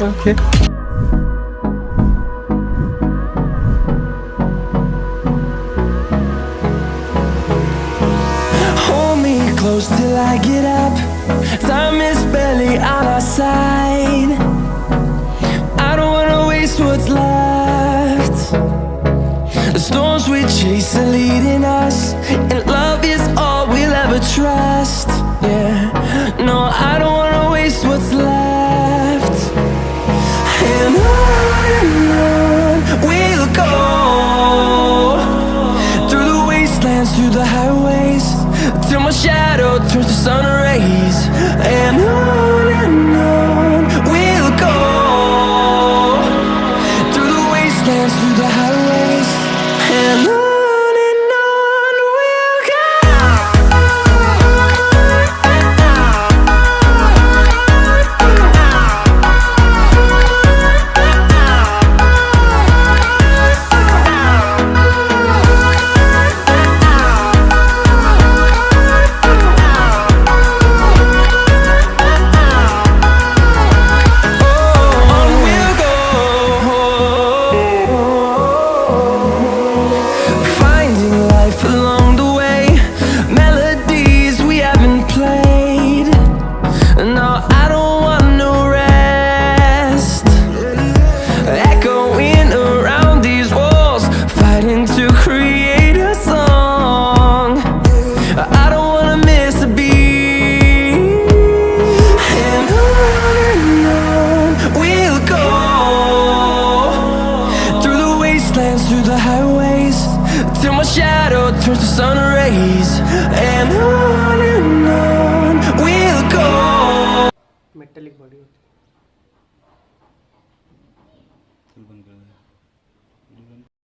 Okay. Hold me close till I get up. Time is barely on our side. I don't wanna waste what's left. The storms we chase are leading us, and love is all we'll ever trust. Yeah, no, I don't wanna waste what's left. And on we'll go, through the wastelands, through the highways, till my shadow turns to sun rays. And on we'll go, through the wastelands, through the highways, and on we'll go. Finding life along the way, melodies we haven't played. No, I don't want no rest. Echoing around these walls, fighting to create a song. I don't wanna miss a beat. And on we'll go, through the wastelands, through the highways, till my shadow turns to sun rays. And on we'll go. Metallic body.